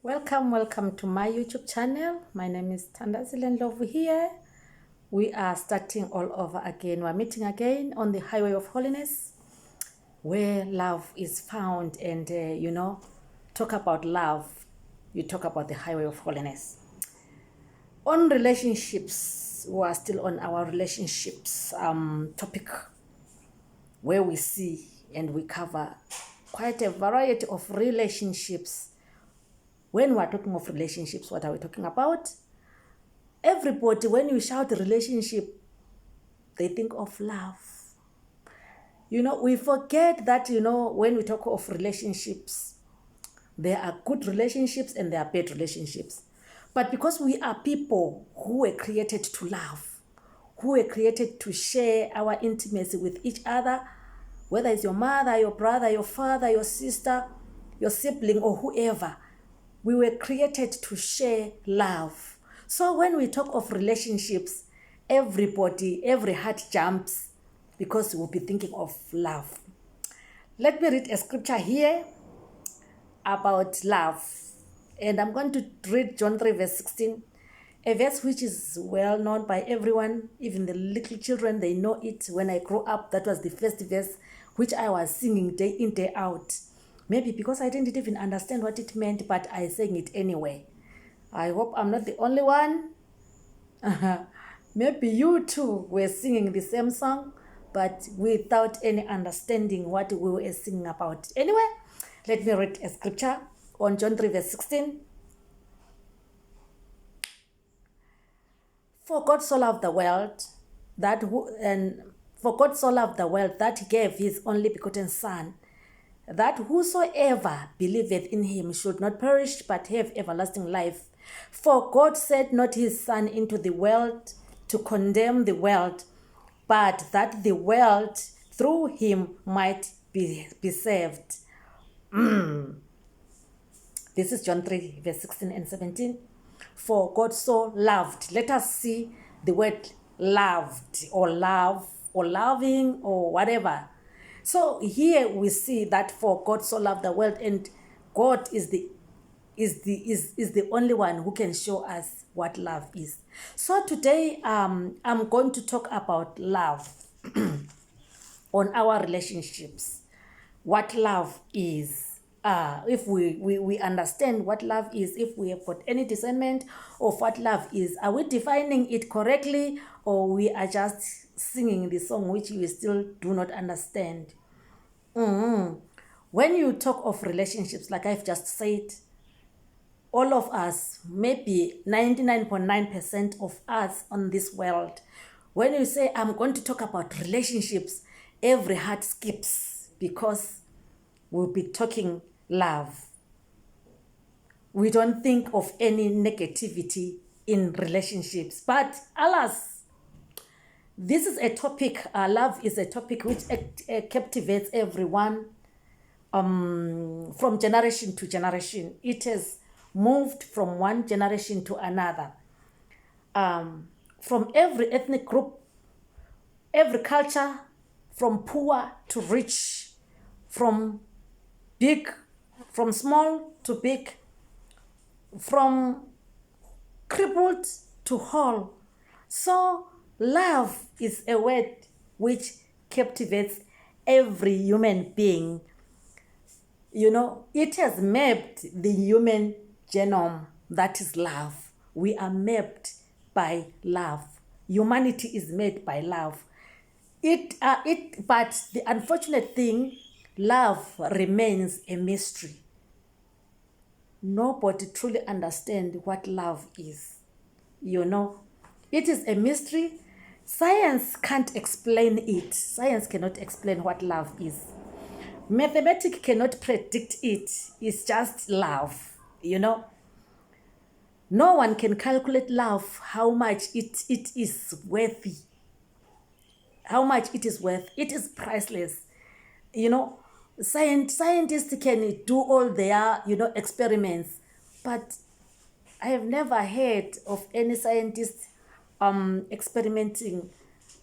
Welcome to my YouTube channel. My name is Thandazile Love here. We are starting all over again. We're meeting again on the highway of holiness where love is found and talk about love. You talk about the highway of holiness. On relationships, we are still on our relationships topic where we see and we cover quite a variety of relationships. When we're talking of relationships, what are we talking about? Everybody, when you shout relationship, they think of love. We forget that, when we talk of relationships, there are good relationships and there are bad relationships. But because we are people who were created to love, who were created to share our intimacy with each other, whether it's your mother, your brother, your father, your sister, your sibling, or whoever, we were created to share love. So when we talk of relationships, every heart jumps because we'll be thinking of love. Let me read a scripture here about love. And I'm going to read John 3 verse 16, a verse which is well known by everyone, even the little children, they know it. When I grew up, that was the first verse which I was singing day in, day out. Maybe because I didn't even understand what it meant, but I sang it anyway. I hope I'm not the only one. Maybe you too were singing the same song, but without any understanding what we were singing about. Anyway, let me read a scripture on John 3 verse 16. For God so loved the world that he gave his only begotten Son, that whosoever believeth in him should not perish but have everlasting life. For God sent not his Son into the world to condemn the world, but that the world through him might be saved. This is John 3 verse 16 and 17. For God so loved. Let us see the word loved or love or loving or whatever. So here we see that for God so loved the world, and God is the only one who can show us what love is. So today I'm going to talk about love on our relationships. What love is. If we understand what love is, if we have got any discernment of what love is, are we defining it correctly, or we are just singing the song which we still do not understand? When you talk of relationships, like I've just said, all of us, maybe 99.9% of us on this world, when you say, I'm going to talk about relationships, every heart skips because we'll be talking love. We don't think of any negativity in relationships. But alas, this is a topic, love is a topic which captivates everyone from generation to generation. It has moved from one generation to another. From every ethnic group, every culture, from poor to rich, from small to big, from crippled to whole. So love is a word which captivates every human being. It has mapped the human genome, that is love. We are mapped by love. Humanity is made by love. But the unfortunate thing, love remains a mystery. Nobody truly understands what love is. It is a mystery. Science can't explain it. Science cannot explain what love is. Mathematics cannot predict it. It's just love. No one can calculate love, how much it is worthy. How much it is worth. It is priceless. Scientists can do all their, experiments, but I have never heard of any scientist experimenting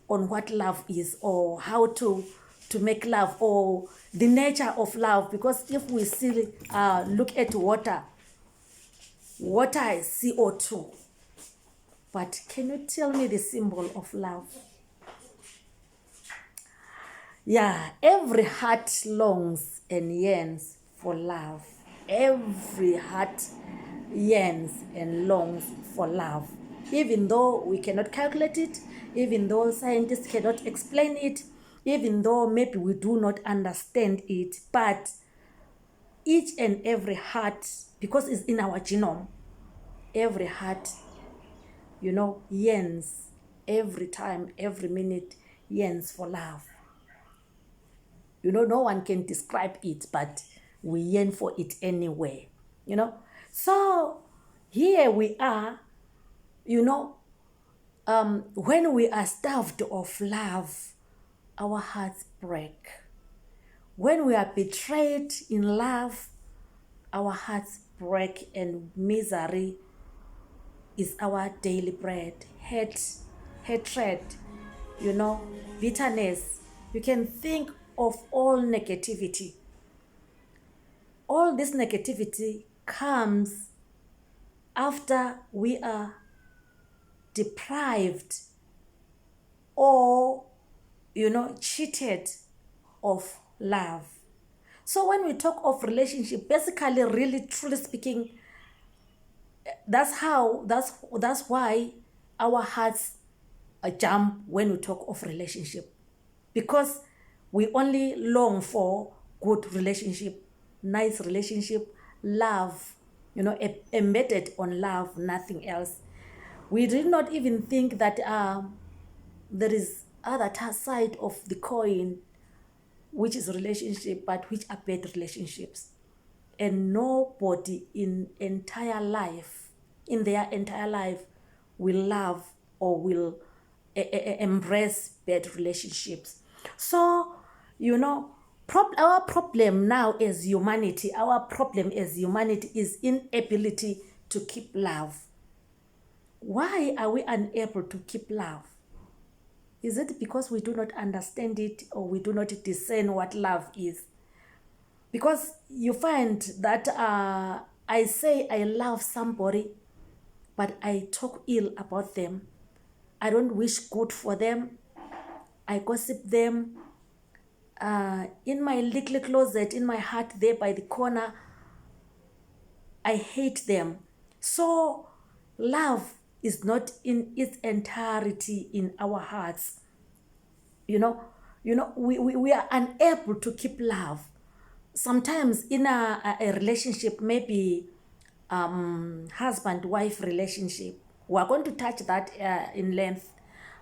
on what love is, or how to make love, or the nature of love. Because if we still look at water, water is CO2. But can you tell me the symbol of love? Yeah, every heart longs and yearns for love. Every heart yearns and longs for love. Even though we cannot calculate it, even though scientists cannot explain it, even though maybe we do not understand it, but each and every heart, because it's in our genome, every heart, yearns every time, every minute, yearns for love. No one can describe it, but we yearn for it anyway, So here we are, when we are starved of love, our hearts break. When we are betrayed in love, our hearts break, and misery is our daily bread. Hatred, bitterness. You can think of all negativity. All this negativity comes after we are deprived or, cheated of love. So when we talk of relationship, basically, really, truly speaking, that's why our hearts jump when we talk of relationship, because we only long for good relationship, nice relationship, love, embedded on love, nothing else. We did not even think that there is other side of the coin, which is relationship, but which are bad relationships. And nobody in their entire life will love or will embrace bad relationships. So, our problem now as humanity, is inability to keep love. Why are we unable to keep love? Is it because we do not understand it, or we do not discern what love is? Because you find that I say I love somebody, but I talk ill about them. I don't wish good for them. I gossip them. In my little closet, in my heart there by the corner, I hate them. So love is not in its entirety in our hearts. We are unable to keep love. Sometimes in a relationship, maybe husband-wife relationship, we are going to touch that in length.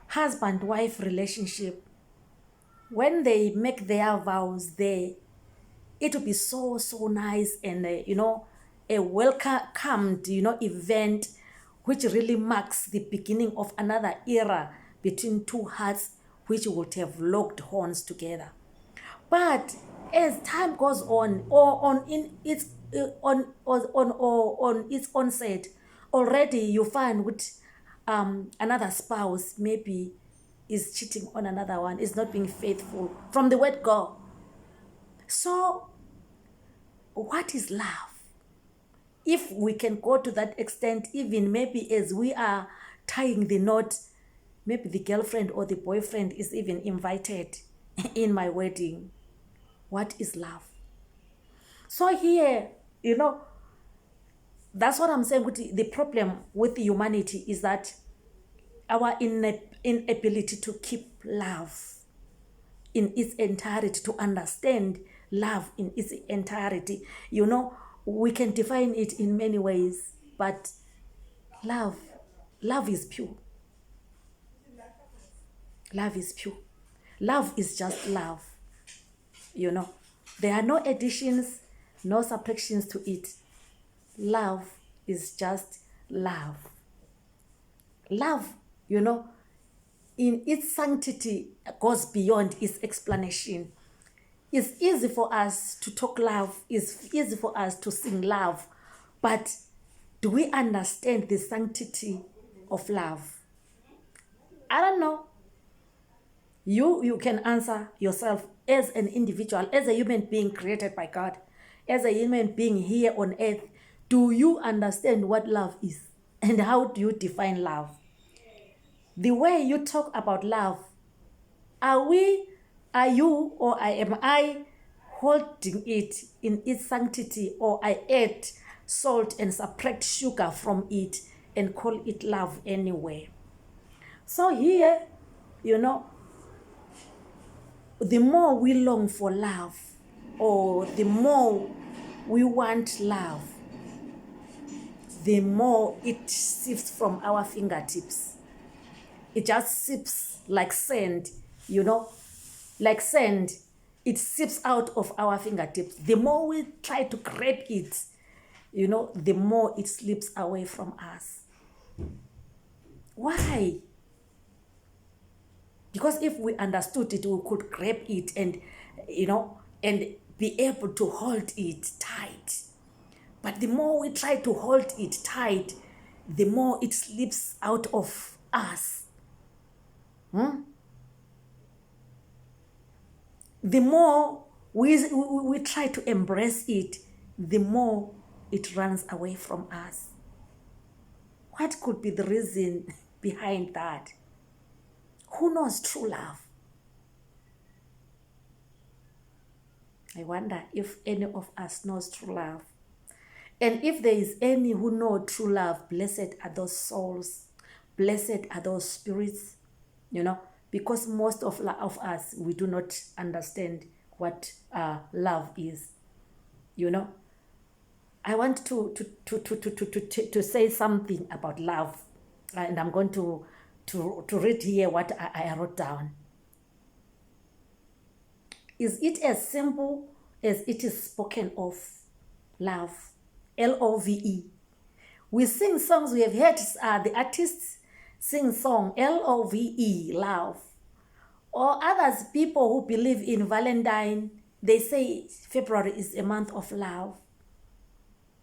Husband-wife relationship, when they make their vows there, it will be so nice, and a welcomed event, which really marks the beginning of another era between two hearts which would have locked horns together. But as time goes on, or on its onset, already you find with another spouse maybe is cheating on another one, is not being faithful from the word go. So what is love? If we can go to that extent, even maybe as we are tying the knot, maybe the girlfriend or the boyfriend is even invited in my wedding. What is love? So here, that's what I'm saying. The problem with humanity is that our inability to keep love in its entirety, to understand love in its entirety. We can define it in many ways, but love is pure. Love is pure. Love is just love. There are no additions, no subtractions to it. Love is just love. Love, in its sanctity, goes beyond its explanation. It's easy for us to talk love. It's easy for us to sing love. But do we understand the sanctity of love? I don't know. You can answer yourself as an individual, as a human being created by God, as a human being here on earth. Do you understand what love is? And how do you define love? The way you talk about love, are you, or am I holding it in its sanctity, or I add salt and subtract sugar from it and call it love anyway? So here, the more we long for love, or the more we want love, the more it sifts from our fingertips. It just sips like sand, like sand. It sips out of our fingertips. The more we try to grab it, the more it slips away from us. Why? Because if we understood it, we could grab it and be able to hold it tight. But the more we try to hold it tight, the more it slips out of us. The more we try to embrace it, the more it runs away from us. What could be the reason behind that? Who knows true love? I wonder if any of us knows true love. And if there is any who know true love, blessed are those souls, blessed are those spirits, because most of us, we do not understand what love is. I want to say something about love, and I'm going to read here what I wrote down. Is it as simple as it is spoken of? Love, Love. We sing songs, we have heard the artists sing song Love, love. Or others, people who believe in Valentine, they say February is a month of love.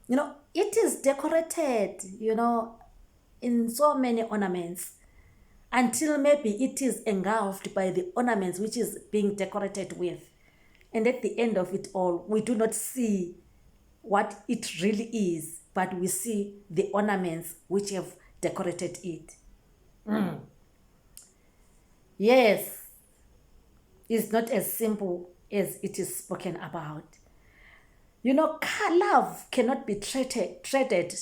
It is decorated, in so many ornaments, until maybe it is engulfed by the ornaments which is being decorated with. And at the end of it all, we do not see what it really is, but we see the ornaments which have decorated it. Yes, it's not as simple as it is spoken about. Love cannot be traded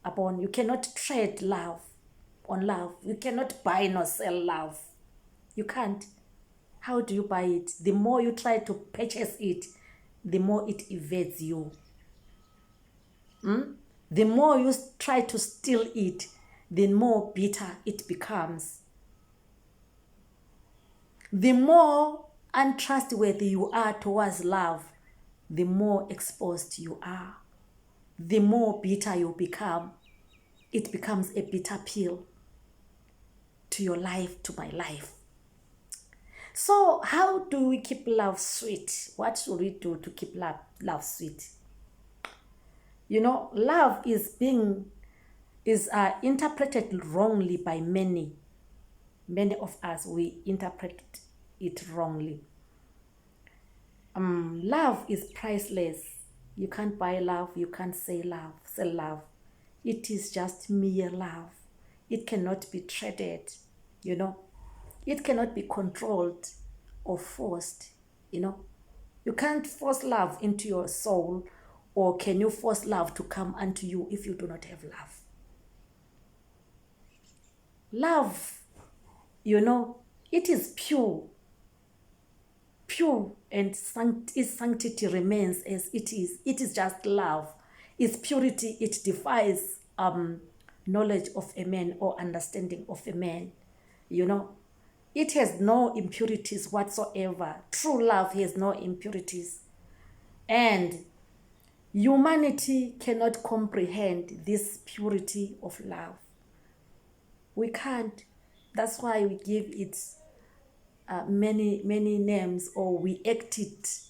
upon. You cannot trade love on love. You cannot buy nor sell love. You can't. How do you buy it? The more you try to purchase it, the more it evades you. The more you try to steal it, the more bitter it becomes. The more untrustworthy you are towards love, the more exposed you are. The more bitter you become. It becomes a bitter pill to your life, to my life. So how do we keep love sweet? What should we do to keep love sweet? Love is interpreted wrongly by many. Many of us, we interpret it wrongly. Love is priceless. You can't buy love. You can't sell love. It is just mere love. It cannot be traded. It cannot be controlled or forced. You can't force love into your soul, or can you force love to come unto you if you do not have love? Love, it is pure, and its sanctity remains as it is. It is just love. Its purity, it defies knowledge of a man or understanding of a man. It has no impurities whatsoever. True love has no impurities. And humanity cannot comprehend this purity of love. We can't. That's why we give it many names, or we act it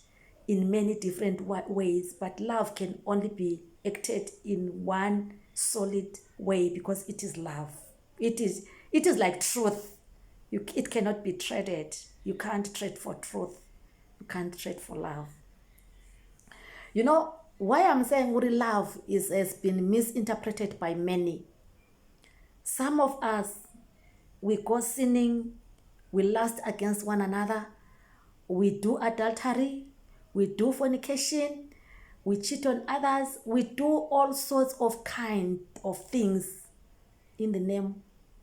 in many different ways. But love can only be acted in one solid way, because it is love. It is like truth. It cannot be traded. You can't trade for truth. You can't trade for love. Why I'm saying love has been misinterpreted by many. Some of us, we go sinning, we lust against one another, we do adultery, we do fornication, we cheat on others, we do all sorts of kind of things in the name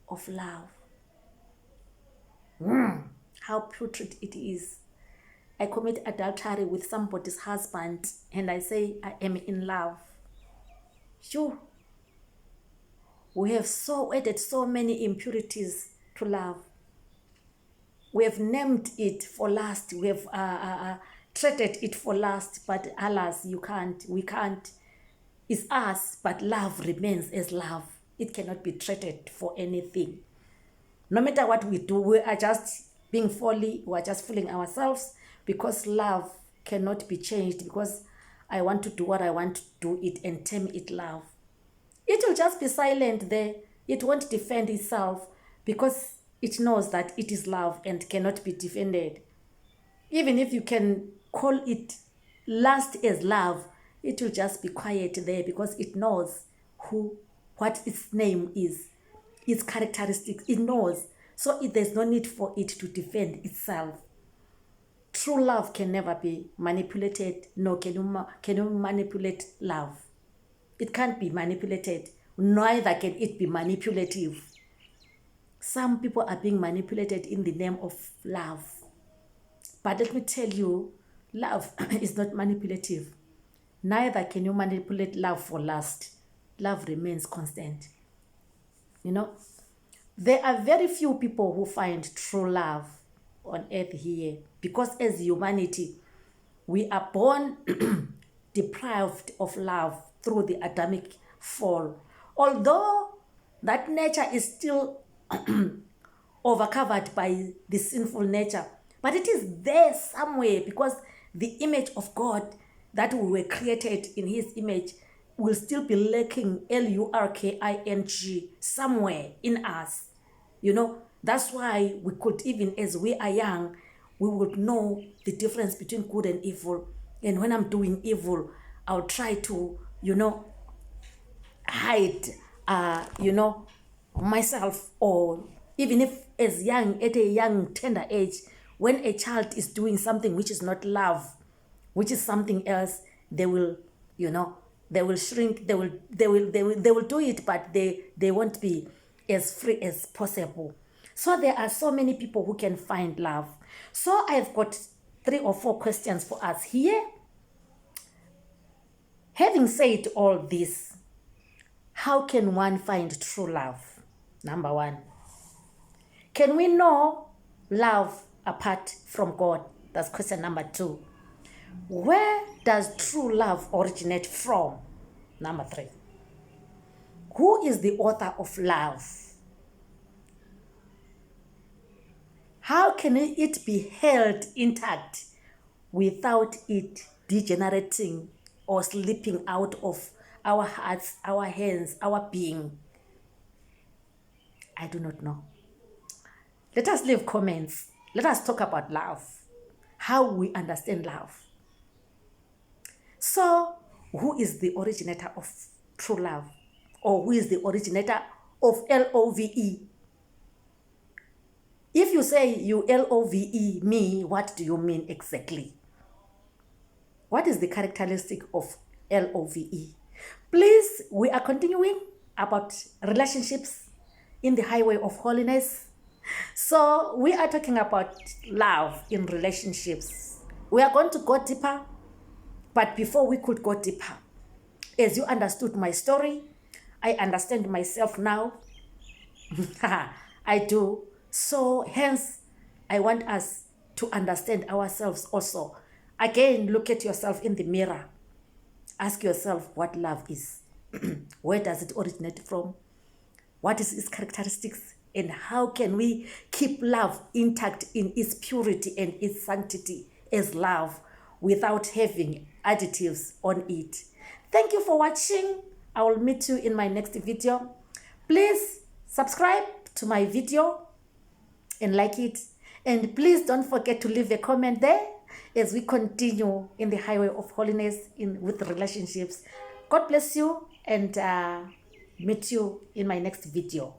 of love. How putrid it is. I commit adultery with somebody's husband and I say I am in love. Sure. We have added so many impurities to love. We have named it for lust. We have treated it for lust, but alas, you can't. We can't. It's us, but love remains as love. It cannot be treated for anything. No matter what we do, we are just being folly. We are just fooling ourselves because love cannot be changed because I want to do what I want to do it and term it love. It will just be silent there. It won't defend itself because it knows that it is love and cannot be defended. Even if you can call it lust as love, it will just be quiet there because it knows what its name is, its characteristics. It knows. So there's no need for it to defend itself. True love can never be manipulated. No, can you manipulate love? It can't be manipulated. Neither can it be manipulative. Some people are being manipulated in the name of love. But let me tell you, love is not manipulative. Neither can you manipulate love for lust. Love remains constant. There are very few people who find true love on earth here because as humanity, we are born deprived of love through the Adamic fall. Although that nature is still overcovered by the sinful nature, but it is there somewhere because the image of God that we were created in his image will still be lurking, lurking, somewhere in us. That's why we could, even as we are young, we would know the difference between good and evil. And when I'm doing evil, I'll try to, hide, myself. Or even if at a young, tender age, when a child is doing something which is not love, which is something else, they will, they will shrink, they will do it, but they won't be as free as possible. So there are so many people who can find love. So I've got 3 or 4 questions for us here. Having said all this, how can one find true love? Number 1, can we know love apart from God? That's question number 2. Where does true love originate from? Number 3, who is the author of love? How can it be held intact without it degenerating or slipping out of our hearts, our hands, our being? I do not know. Let us leave comments. Let us talk about love, how we understand love. So, who is the originator of true love? Or who is the originator of LOVE? If you say you LOVE me, what do you mean exactly? What is the characteristic of LOVE? Please, we are continuing about relationships in the highway of holiness. So we are talking about love in relationships. We are going to go deeper, but before we could go deeper, as you understood my story, I understand myself now. I do. So hence, I want us to understand ourselves also. Again, look at yourself in the mirror. Ask yourself what love is. Where does it originate from? What is its characteristics? And how can we keep love intact in its purity and its sanctity as love without having additives on it? Thank you for watching. I will meet you in my next video. Please subscribe to my video and like it. And please don't forget to leave a comment there as we continue in the highway of holiness with relationships. God bless you, and meet you in my next video.